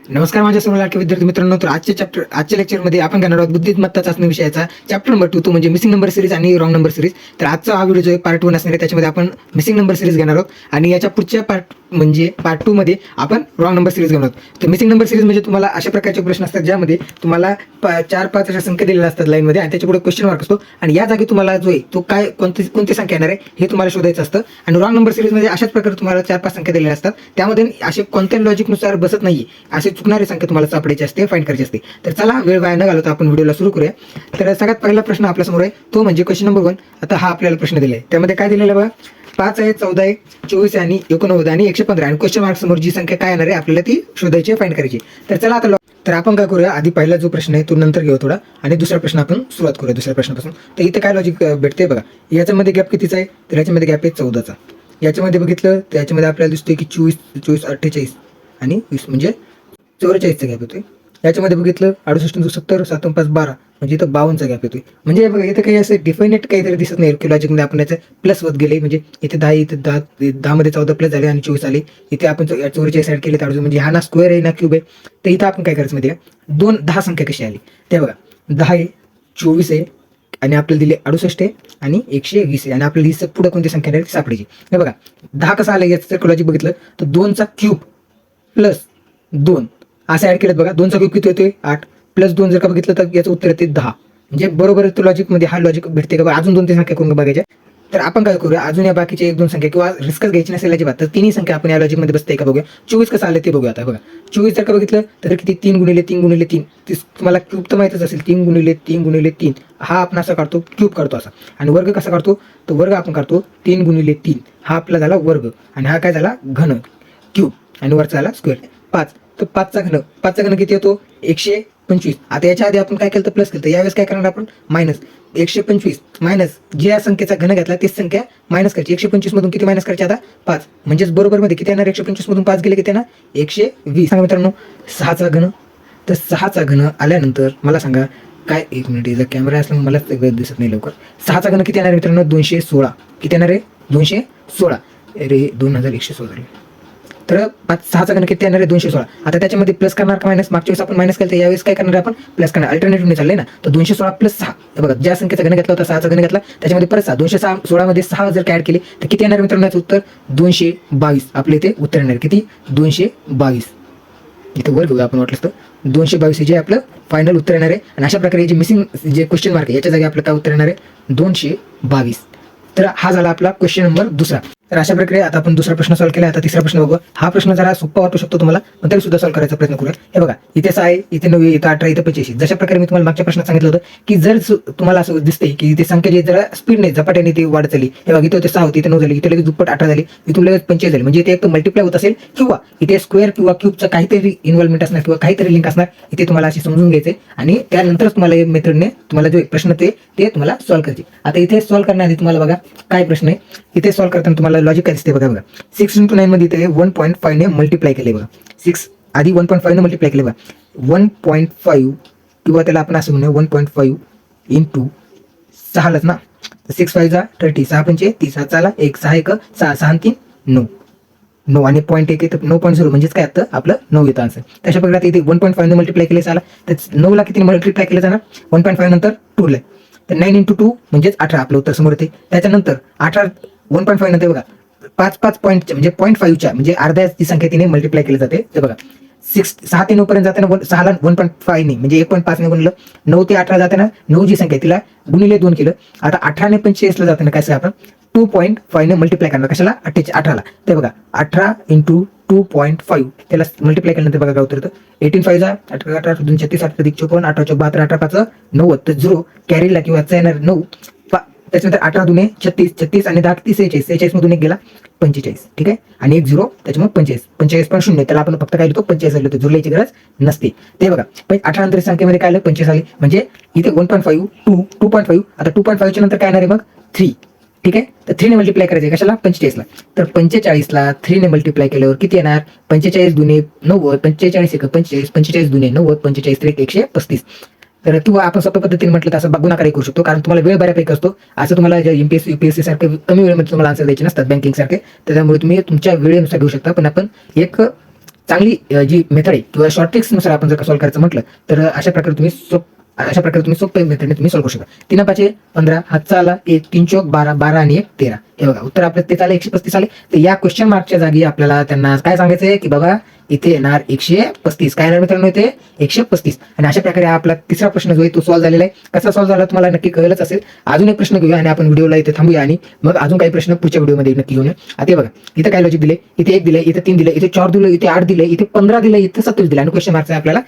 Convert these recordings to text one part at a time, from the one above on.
नमस्कार माझ्या सर्व लाडके विद्यार्थी मित्रांनो. तर आजच्या लेक्चरमध्ये आपण घेणार आहोत बुद्धिमत्ता चाचणी विषयाचा चॅप्टर नंबर 2 तो म्हणजे मिसिंग नंबर सिरीज आणि रॉंग नंबर सिरीज. तर आजचा हा व्हिडिओ जो आहे पार्ट 1 असणार आहे, त्याच्यामध्ये आपण मिसिंग नंबर सिरीज घेणार आहोत आणि याच्या पुढच्या पार्ट 2 मध्ये आपण रॉंग नंबर सिरीज घेणार आहोत. तर मिसिंग नंबर सिरीज म्हणजे तुम्हाला अशा प्रकारचे प्रश्न असतात ज्यामध्ये तुम्हाला 4-5 अशा संख्या दिलेल्या असतात लाईनमध्ये आणि त्याच्यापुढे क्वेश्चन मार्क असतो आणि या जागी तुम्हाला जो आहे तो कोणती संख्या येणार आहे हे तुम्हाला शोधायचं असतं. आणि रॉंग नंबर सिरीजमध्ये अशाच प्रकारे तुम्हाला 4-5 संख्या दिलेल्या असतात, त्यामध्ये असे कोणत्या लॉजिकनुसार बसत नाही असे चुकणारी संख्या तुम्हाला सापडायची असते, फाइंड करायची असते. तर चला वेळ वाया न घालवता आपण व्हिडिओला सुरू करूया. तर सगळ्यात पहिला प्रश्न आपल्या समोर आहे तो म्हणजे क्वेश्चन नंबर 1. आता हा आपल्याला प्रश्न दिला आहे, त्यामध्ये काय दिलेलं आहे बघा, 5 आहे, 14 आहे, 24 आहे आणि 89 आणि 115 आणि क्वेश्चन मार्क समोर जी संख्या काय येणार आहे आपल्याला ती शोधायची, फाइंड करायची. तर चला आता तर आपण काय करूया, आधी पहिला जो प्रश्न आहे तो नंतर घेऊ थोडा आणि दुसरा प्रश्न आपण सुरुवात करूया दुसऱ्या प्रश्नापासून. तर इथे काय लॉजिक भेटते बघा, याच्यामध्ये गॅप कितीचा आहे, तर याच्यामध्ये गॅप आहे 14चा. याच्यामध्ये बघितलं तर याच्यामध्ये आपल्याला दिसतोय की 24, 48 आणि 20 म्हणजे 44चा गॅप येतोय. याच्यामध्ये बघितलं 68, 70, 7, 5, 12 म्हणजे इथं 52चा गॅप येतोय. म्हणजे बघा इथं काही असं डिफायनेट काहीतरी दिसत नाही की लॉजिकमध्ये आपण याचं प्लस होत गेले, म्हणजे इथे 10, इथे 10 मध्ये 14 प्लस झाले आणि 24 आले. इथे आपण 44 साईड केले तर म्हणजे हा ना स्क्वेअर आहे ना क्यूब आहे. तर इथं आपण काय करायचं माहिती आहे, 10 संख्या कशी आली ते बघा, 10 आहे, 24 आहे आणि आपल्याला दिले 68 आहे आणि 120 आहे आणि आपल्याला ही पुढे कोणती संख्या नाही सापडायची. हे बघा 10 कसं आलं याचं लॉजिक बघितलं तर 2चा क्यूब प्लस 2 असं ऍड केलं बघा, 2चा क्यूब किती होतोय 8 प्लस 2 जर का बघितलं तर याचं उत्तर येते 10. म्हणजे बरोबर आहे तो लॉजिकमध्ये हा लॉजिक भेटते का बघा. अजून 2-3 संख्या करून बघायच्या. तर आपण काय करूया, अजून या बाकीच्या 1-2 संख्या किंवा रिस्कच घ्यायची नसेल अजिबात तर तिन्ही संख्या आपण या लॉजिकमध्ये बसते का बघूया. 24 कसं आलं ते बघूया. आता बघा 24 जर का बघितलं तर किती 3 गुणिले 3 गुणिले 3 तुम्हाला क्यूब तर माहितच असेल, 3 गुणिले 3 गुणिले 3 हा आपण असा काढतो, क्यूब काढतो असा. आणि वर्ग कसा काढतो, तो वर्ग आपण काढतो 3 गुणिले 3 हा आपला झाला वर्ग आणि हा काय झाला घन क्यूब आणि वरचा झाला स्क्वेअर 5. तर 5चा घन किती येतो 125. आता याच्या आधी आपण काय केलं तर प्लस केलं, तर यावेळेस काय करणार आपण मायनस 125 मायनस ज्या संख्येचा घन घातला तीच संख्या मायनस करायची. 125 मधून किती मायनस करायची आता 5, म्हणजेच बरोबर मध्ये किती येणार 125 मधून 5 गेले किती येणार 120. सांगा मित्रांनो 6चा घन. तर 6चा घन आल्यानंतर मला सांगा काय, एक मिनिट जर कॅमेरा असला मला दिसत नाही लवकर. 6चा घन किती येणार मित्रांनो 216. किती येणार आहे 216. अरे 2116. तर 6चा घन किती येणार आहे 216. आता त्याच्यामध्ये प्लस करणार का मायनस, मागच्या वेळेस आपण मायनस केलं तर यावेळेस काय करणार आपण प्लस करणार, अल्टरनेटिव्हने चाललंय ना. तर 216 प्लस 6 हे बघा, ज्या संख्येचा घन घेतला होता 6चा घन घेतला त्याच्यामध्ये परत 6, 216 मध्ये 6 जर ऍड केले तर किती येणार मित्रांनो याचं उत्तर 222. आपले इथे उत्तर येणार किती 222. इथे वर घेऊया आपण वाटलं तर 222 जे आपलं फायनल उत्तर येणार आहे. आणि अशा प्रकारे जे मिसिंग जे क्वेश्चन मार्क आहे याच्या जागी आपलं काय उत्तर येणार आहे 222. तर हा झाला आपला क्वेश्चन नंबर 2. तर अशा प्रकारे आता आपण दुसरा प्रश्न सॉल्व्ह केला. आता तिसरा प्रश्न बघू. हा प्रश्न जरा सोपा वाटू शकतो तुम्हाला, पण तरी सुद्धा सॉल्व्ह करायचा प्रयत्न करूया. हे बघा इथे 6 आहे, इथे 9 आहे, इथे 18, इथे 85. जशा प्रकारे मी तुम्हाला मागच्या प्रश्नात सांगितलं होतं की जर तुम्हाला असं दिसतंय की इथे संख्या जी जरा स्पीड नाही झपाट्याने ती वाढत चालली, हे बघा इथे होते 6 होती, इथे 9 झाली, इथे लगेच दुप्पट 18 झाली, इथून लगेच 25 झाली. म्हणजे इथे एक मल्टिप्लाय होत असेल किंवा इथे स्क्वेअर किंवा क्यूबचं काहीतरी इन्व्हॉल्वमेंट असणार किंवा काहीतरी लिंक असणार, इथे तुम्हाला अशी समजून घ्यायचे आणि त्यानंतरच तुम्हाला मेथडने तुम्हाला जो प्रश्न ते तुम्हाला सॉल्व्ह करायचे. आता इथे सॉल्व्ह करण्याआधी तुम्हाला बघा काय प्रश्न आहे, इथे सॉल्व्ह करताना तुम्हाला लॉजिक काय दिसते बघा. 6 × 9 मध्ये इथे 1.5 ने मल्टिप्लाय केले बघा. 6 आधी 1.5 ने मल्टिप्लाय केले बघा. 1.5 किंवा त्याला आपण असं म्हणूया 1.5 × 6लाच ना. 6 5 जा 30, 6 पंचे 30, चला 1 6 1 6 6 3 9 आणि पॉईंट 1 येतं 9.0 म्हणजेच काय आता आपलं 9 येतं आन्सर. तशा प्रकारे इथे 1.5 ने मल्टिप्लाय केले चला, तर 9ला किती मल्टिप्लाय केलं जाणार 1.5 नंतर 2 ला, तर 9 × 2 म्हणजेच 18 आपलं उत्तर समोर येते. त्याच्यानंतर 18 1.5 नंतर बघा 5 पॉईंटच्या म्हणजे 0.5च्या म्हणजे अर्ध्याची संख्या तिने मल्टिप्लाय केली जाते. ते बघा 6 ते 9 पर्यंत जाताना 6ला 1.5 ने म्हणजे 1.5 ने गुणलं, 9 ते 18 जाताना 9 जी संख्या तिला गुणिले 2 केलं. आता 18 ने 45 ला जाताना काय आपण 2.5 ने मल्टिप्लाय करणार कशाला 18ला. ते बघा 18 × 2.5 त्याला मल्टिप्लाय केल्यानंतर बघा काय उत्तर येतं 18 5 जा 18 18 2 36 8 अधिक 54 18 4 72 18 5 90. तर 0 कॅरीला किंवा येणार 9. त्याच्यानंतर 18 दुने 36 36 आणि 10 30 46 46 मधून एक गेला 45. ठीक आहे, आणि एक 0 त्याच्यामुळे 45 45 पण 0 त्याला आपण फक्त काय लिहितो 45 लिहितो, जुळल्याची गरज नसते. ते बघा 18 नंतर संख्येमध्ये काय आलं 45 आली, म्हणजे इथे 1.5 2.5. आता 2.5 च्या नंतर काय येणार आहे मग 3. ठीक आहे, तर 3 ने मल्टिप्लाय करायचे कशाला 45ला. तर 45ला 3 ने मल्टिप्लाय केल्यावर किती येणार 45 दुने 90 45 1 45 45 दुने 90 45 3 135. तर किंवा आपण सोप्या पद्धतीने म्हटलं तर असं गुणाकार करू शकतो, कारण तुम्हाला वेळ बऱ्यापैकी असतो. असं तुम्हाला एमपीएससी यूपीएससी सारखे कमी वेळेमध्ये तुम्हाला आन्सर द्यायचे नसतात बँकिंग सारखे, त्याच्यामुळे तुम्ही तुमच्या वेळेनुसार घेऊ शकता. पण आपण एक चांगली जी मेथड आहे किंवा शॉर्ट ट्रिक्सनुसार आपण जर का सॉल्व्ह करायचं म्हटलं तर अशा प्रकारे तुम्ही सोप्या मेथडने तुम्ही सॉल्व्ह करू शकता. 3 5 15, हातचा आला 1, 3 चौक 12, 12 आणि 1 13. हे बघा उत्तर आपलं ते आलं 135 आले. तर या क्वेश्चन मार्कच्या जागी आपल्याला त्यांना काय सांगायचंय की बाबा इथे येणार 135. काय येणार मित्रांनो इथे 135. आणि अशा प्रकारे आपला तिसरा प्रश्न जो आहे तो सॉल्व्ह झालेला आहे. कसा सॉल्व्ह झाला तुम्हाला नक्की कळलंच असेल. अजून एक प्रश्न घेऊया आणि आपण व्हिडिओला इथे थांबूया आणि मग अजून काही प्रश्न पुढच्या व्हिडिओमध्ये नक्की घेऊया. आता बघा इथे काय लॉजिक दिले, इथे 1 दिले, इथे 3 दिले, इथे 4 दिले, इथे 8 दिले, इथे 15 दिले, इथे 27 दिले आणि क्वेश्चन मार्कचा आपल्याला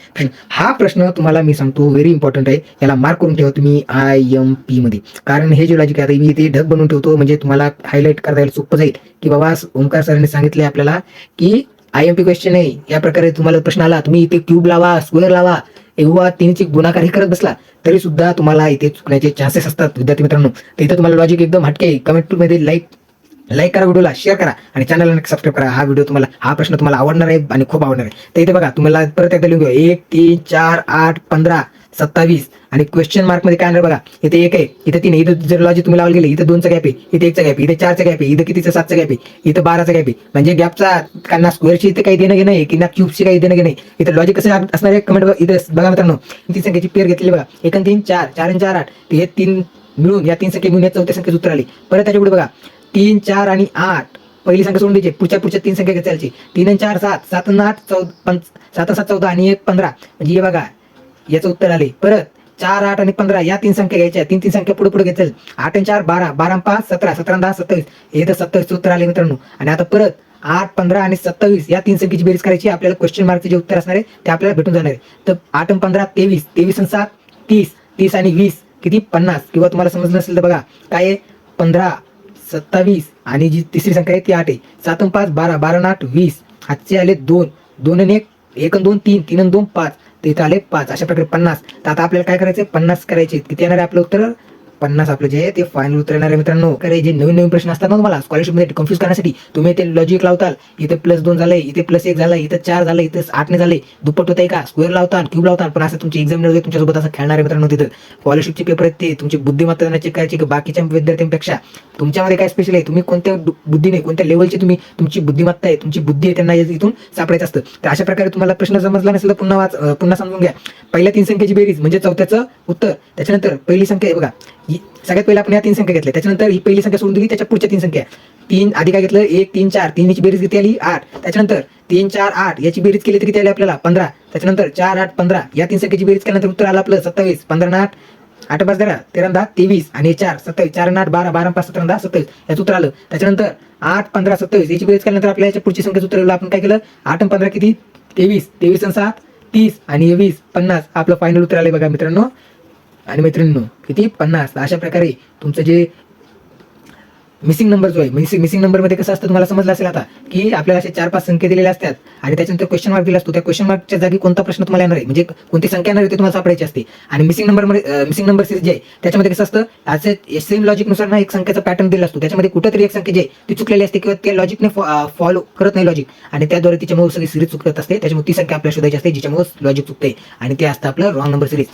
हा प्रश्न तुम्हाला मी सांगतो व्हेरी इम्पॉर्टंट आहे. याला मार्क करून ठेवा तुम्ही IMP मध्ये. कारण हे जे लॉजिक आहे मी इथे ढग बनवून ठेवतो म्हणजे तुम्हाला हायलाइट करता येईल, सोपं जाईल की बाबा ओंकार सरांनी सांगितले आपल्याला की IMP क्वेश्चन आहे. या प्रकारे तुम्हाला प्रश्न आला, तुम्ही इथे क्यूब लावा, स्क्वेअर लावा, किंवा 3ची गुणाकार करत बसला तरी सुद्धा तुम्हाला इथे चुकण्याचे चान्सेस असतात विद्यार्थी मित्रांनो. तर इथे तुम्हाला लॉजिक एकदम हटके. कमेंट मध्ये लाईक करा, व्हिडिओला शेअर करा आणि चॅनलला सबस्क्राईब करा. हा प्रश्न तुम्हाला आवडणार आहे आणि खूप आवडणार आहे. तर इथे बघा तुम्हाला परत एकदा लिहून घेऊ 1 3 4 8 15 27 आणि क्वेश्चन मार्क मध्ये काय आणणार बघा इथे 1 आहे, इथे 3 आहे, इथे जर लॉजिक तुम्ही लावले गेले इथे 2चा गॅप आहे, इथे 1चा गॅप आहे, इथे 4चा गॅप आहे, इथे कितीचा 7चा गॅप आहे, इथे 12चा गॅप आहे. म्हणजे गॅपचा ना स्क्वेअरची इथे काही देणं घेणं आहे की ना क्यूबची काही देणं घेणं आहे. इथे लॉजिक कसं असणार आहे कमेंट इथे बघा मित्रांनो. ती संख्येची पेअर घेतली बघा 1 आणि 3 4, 4 आणि 4 8. हे 3 मिळून या 3 संख्या मिळून या चौथ्या संख्येचे उत्तर आले. परत त्याच्या पुढे बघा 3 4 आणि 8 पहिली संख्या सोडून द्यायची, पुढच्या 3 संख्या घ्यायची 3 आणि 4 7, 7 आणि 8 7 7 14 आणि 1 15. म्हणजे हे बघा याचं उत्तर आले. परत 4 8 आणि 15 या 3 संख्या घ्यायच्या, 3 संख्या पुढे घ्यायचं 8 आणि 4 12, 12 आणि 5 17, 17 आणि 10 27. हे तर 27 उत्तर आले मित्रांनो. आणि आता परत 8 15 आणि 27 या 3 संख्येची बेरीज करायची. आपल्याला क्वेश्चन मार्कचे जे उत्तर असणार आहे ते आपल्याला भेटून जाणार आहे. तर 8 आणि 15 23, 23 आणि 7 30, 30 आणि 20 किती 50. किंवा तुम्हाला समजलं नसेल तर बघा काय आहे 15 27 आणि जी तिसरी संख्या आहे ती 8 आहे. 7 आणि 5 12, 12 आणि 8 20. हातचे आले 2, 2 आणि 1, 1 आणि 2 3, 3 आणि 2 5. तर इथं आले 5. अशा प्रकारे 50. तर आता आपल्याला काय करायचं 50 करायचे. किती येणार आहे आपलं उत्तर 50. आपलं जे आहे ते फायनल उत्तर येणार आहे मित्रांनो. कारण जे नवीन प्रश्न असतात ना तुम्हाला स्कॉलरशिपमध्ये कन्फ्यूज करण्यासाठी तुम्ही ते लॉजिक लावताल. इथे +2 झालंय, इथे +1 झालं, इथे 4 झालं, इथे 8 ने झाले, दुप्पट होतंय का, स्क्वेअर लावताल, क्यूब लावताल. पण असं तुमची एक्झाम मध्ये तुमच्यासोबत असं खेळणार आहे मित्रांनो. तिथं स्कॉलरशिपचे पेपर आहेत ते तुमची बुद्धिमत्ता चेक करायची की बाकीच्या विद्यार्थ्यांपेक्षा तुमच्यामध्ये काय स्पेशल आहे, तुम्ही कोणत्या बुद्धीने कोणत्या लेवलची तुमची बुद्धिमत्ता आहे, तुमची बुद्धी आहे त्यांना इथून सापडायचं असतं. तर अशा प्रकारे तुम्हाला प्रश्न समजला नसेल तर पुन्हा समजून घ्या. पहिल्या 3 संख्येची बेरीज म्हणजे चौथ्याचं उत्तर. त्याच्यानंतर पहिली संख्या आहे बघा सगळ्यात पहिला आपण या 3 संख्या घेतल्या, त्याच्यानंतर ही पहिली संख्या सोडून दिली, त्याच्या पुढच्या 3 संख्या 3 आधी काय घेतलं 1 3 4, 3 ची बेरीज किती आली 8. त्याच्यानंतर 3 4 8 याची बेरीज केली तर किती आली आपल्याला 15. त्याच्यानंतर 4 8 15 या 3 संख्येची बेरीज केल्यानंतर उत्तर आलं आपलं 27. 15 8 8 5 13, 13 10 23 आणि 4 27, 4 8 12, 12 5 17 10 27 याचं उत्तर आलं. त्याच्यानंतर 8 15 27 याची बेरीज केल्यानंतर आपल्याला याच्या पुढची संख्या उत्तर आलं. आपण काय केलं 8 आणि 15 किती 23, 23 आणि 7 30 आणि 20 50. आपलं फायनल उत्तर आले बघा मित्रांनो आणि मैत्रिणींनो किती 50. अशा प्रकारे तुमचं जे मिसिंग नंबर जो आहे मिसिंग नंबर मध्ये कसं असतं तुम्हाला समजलं असेल आता की आपल्याला असे 4-5 संख्या दिलेल्या असतात आणि त्याच्यानंतर क्वेश्चन मार्क दिला असतो. त्या क्वेश्चन मार्कच्या जागी कोणता प्रश्न तुम्हाला येणार आहे म्हणजे कोणती संख्या येणार आहे ते तुम्हाला सापडायची असते. आणि मिसिंग नंबर सिरीज जे आहे त्याच्यामध्ये कसं असतं असे सेम लॉजिकनुसार ना एक संख्येचा पॅटर्न दिला असतो. त्याच्यामध्ये कुठेतरी एक संख्या जी आहे ती चुकलेली असते किंवा त्या लॉजिकने फॉलो करत नाही लॉजिक आणि त्याद्वारे तिच्यामुळे सगळी सिरीज चुकत असते. त्याच्यामुळे ती संख्या आपल्याला शोधायची असते जिच्यामुळे लॉजिक चुकते आणि ते असतं आपलं रॉंग नंबर सिरीज.